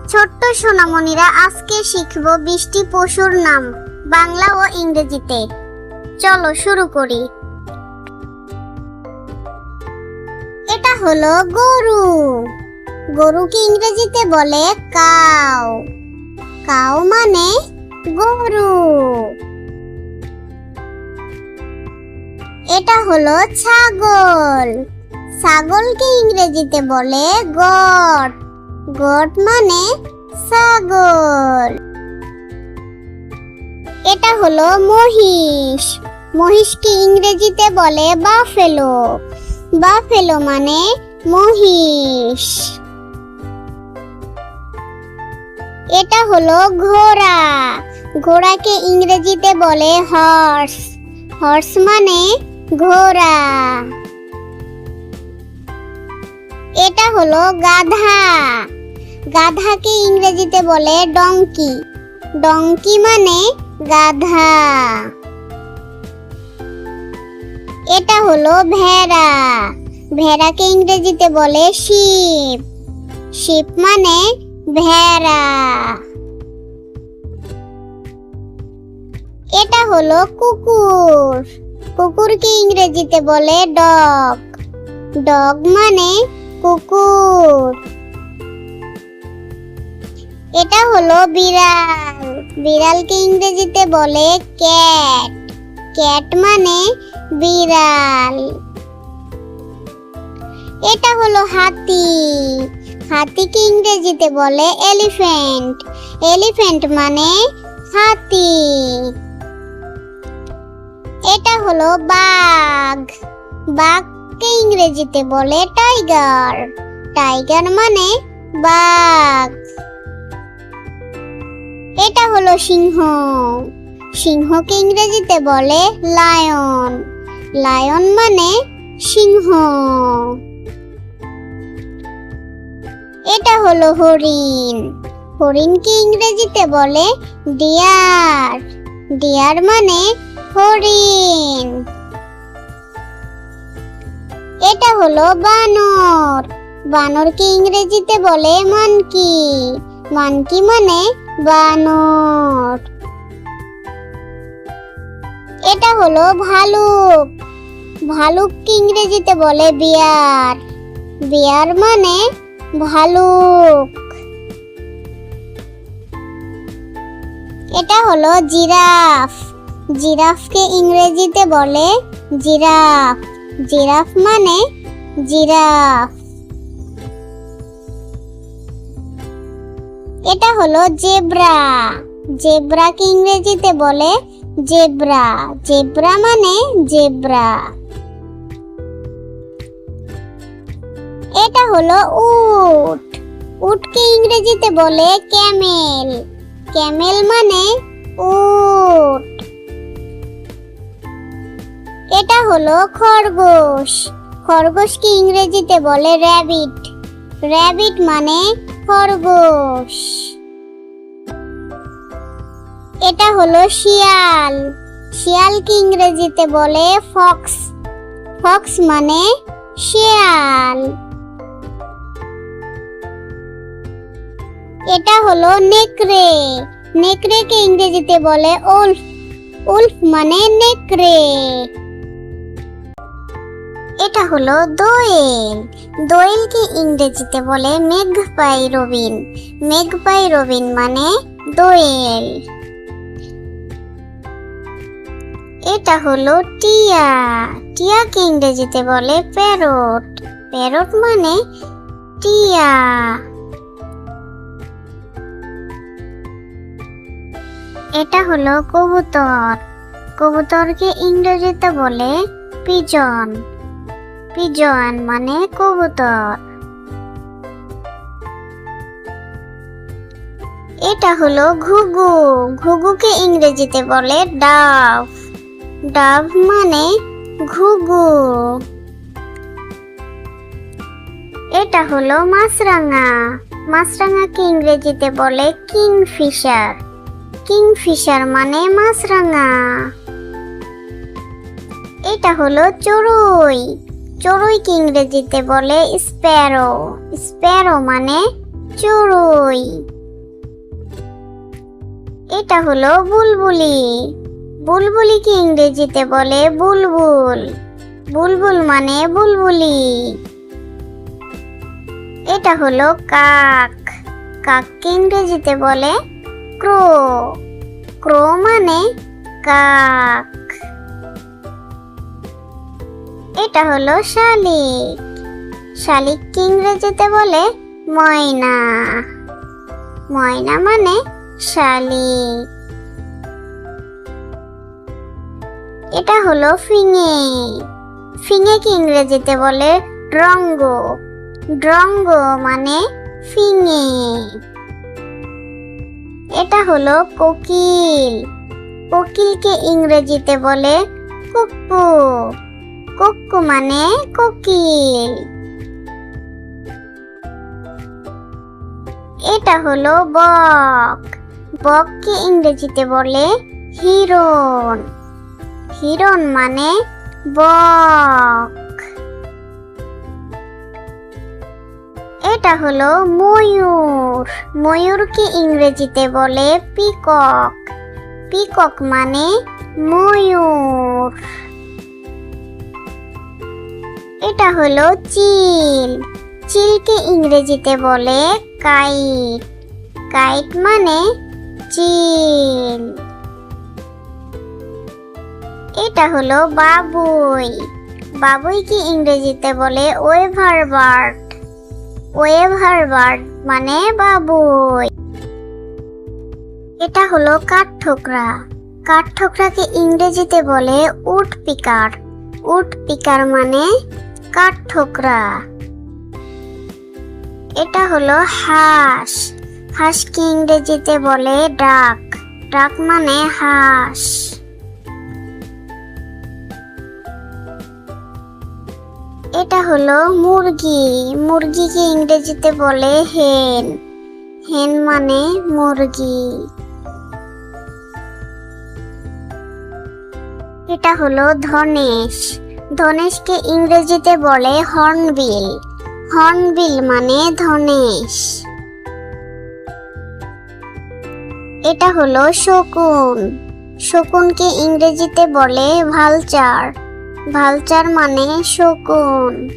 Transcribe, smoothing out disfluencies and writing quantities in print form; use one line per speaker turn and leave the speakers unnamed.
ছোট্ট সোনামণিরা, আজকে শিখব 20টি পশুর নাম বাংলা ও ইংরেজিতে। চলো শুরু করি। এটা হলো গরু। গরুকে ইংরেজিতে বলে কাউ। কাউ মানে গরু। এটা হলো ছাগল। ছাগলকে ইংরেজিতে বলে গট। গট মানে ছাগল। এটা হলো মহিষ। মহিষকে ইংরেজিতে বলে বাফেলো। বাফেলো মানে মহিষ। এটা হলো ঘোড়া। ঘোড়াকে ইংরেজিতে বলে হর্স। হর্স মানে ঘোড়া। এটা হলো গাধা। গাধাকে ইংরেজিতে বলে ডঙ্কি। ডঙ্কি মানে গাধা। এটা হলো ভেড়া। ভেড়াকে ইংরেজিতে বলে শিপ। শিপ মানে ভেড়া। এটা হলো কুকুর। কুকুরকে ইংরেজিতে বলে ডগ। ডগ মানে কুকুর। এটা হলো বিড়াল। বিড়ালকে ইংরেজিতে বলে ক্যাট। ক্যাট মানে বিড়াল। এটা হলো হাতি। হাতিকে ইংরেজিতে বলে এলিফ্যান্ট। এলিফ্যান্ট মানে হাতি। এটা হলো বাঘ। বাঘকে ইংরেজিতে বলে টাইগার। টাইগার মানে বাঘ। এটা হলো সিংহ। সিংহকে ইংরেজিতে বলে লায়ন। লায়ন মানে সিংহ। এটা হলো হরিণ। হরিণকে ইংরেজিতে বলে ডিয়ার। ডিয়ার মানে হরিণ। এটা হলো বানর। বানরকে ইংরেজিতে বলে মানকি। মানকি মানে বানর। এটা হলো ভালুক। ভালুককে ইংরেজিতে বলে বিয়ার। বিয়ার মানে ভালুক। এটা হলো জিরাফ। জিরাফকে ইংরেজিতে বলে জিরাফ। জিরাফ মানে জিরাফ। এটা হলো জেব্রা। জেব্রাকে ইংরেজিতে বলে জেব্রা। জেব্রা মানে জেব্রা। এটা হলো উট। উটকে ইংরেজিতে বলে ক্যামেল। ক্যামেল মানে উট। এটা হলো খরগোশ। খরগোশকে ইংরেজিতে বলে র‍্যাবিট। র‍্যাবিট মানে খরগোশ। এটা হলো শিয়াল। শিয়ালকে ইংরেজিতে বলে ফক্স। ফক্স মানে শিয়াল। এটা হলো নেকড়ে। নেকড়েকে ইংরেজিতে বলে উলফ। উলফ মানে নেকড়ে। এটা হলো দোয়েল। দোয়েলকে ইংরেজিতে বলে মেঘপাই রবিন। মেঘপাই রবিন মানে দোয়েল। এটা হলো টিয়া। টিয়াকে ইংরেজিতে বলে প্যারট। প্যারট মানে টিয়া। এটা হলো কবুতর। কবুতরকে ইংরেজিতে বলে পিজন। পিজন মানে কবুতর। এটা হলো ঘুঘু। ঘুঘুকে ইংরেজিতে বলে ডাভ। ডাভ মানে ঘুঘু। এটা হলো মাছরাঙা। মাছরাঙাকে ইংরেজিতে বলে কিংফিশার। কিংফিশার মানে মাছরাঙা। এটা হলো চড়ুই। চড়ুইকে ইংরেজিতে বলে স্প্যারো। স্প্যারো মানে চড়ুই। এটা হলো বুলবুলি। বুলবুলিকে ইংরেজিতে বলে বুলবুল। বুলবুল মানে বুলবুলি। এটা হলো কাক। কাককে ইংরেজিতে বলে ক্রো। ক্রো মানে কাক। এটা হলো শালিক। শালিককে ইংরেজিতে বলে ময়না। ময়না মানে শালিক। এটা হলো ফিঙে। ফিঙেকে ইংরেজিতে বলে ড্রঙ্গ। ড্রঙ্গ মানে ফিঙে। এটা হলো কোকিল। কোকিলকে ইংরেজিতে বলে কুক্কু। কুক্কু মানে কোকিল। এটা হলো বক। বককে ইংরেজিতে বলে হিরণ। হিরণ মানে বক। এটা হলো ময়ূর। ময়ূরকে ইংরেজিতে বলে পিকক। পিকক মানে ময়ূর। এটা হলো চিল। চিলকে ইংরেজিতে বলে কাইট। কাইট মানে চিল। এটা হলো বাবুই। বাবুইকে ইংরেজিতে বলে ওয়েভার বার্ড। ওয়েভার বার্ড মানে বাবুই। এটা হলো কাঠঠোকরা। কাঠঠোকরাকে ইংরেজিতে বলে উড পিকার। উড পিকার মানে কাঠঠোকরা। এটা হলো হাঁস। হাঁসকে ইংরেজিতে বলে ডাক। ডাক মানে হাঁস। এটা হলো মুরগি। মুরগিকে ইংরেজিতে বলে হেন। হেন মানে মুরগি। এটা হলো ধনেশ। ধনেশকে ইংরেজিতে বলে হর্নবিল। হর্নবিল মানে ধনেশ। এটা হলো শকুন। শকুনকে ইংরেজিতে বলে ভালচার। ভালচার মানে শকুন।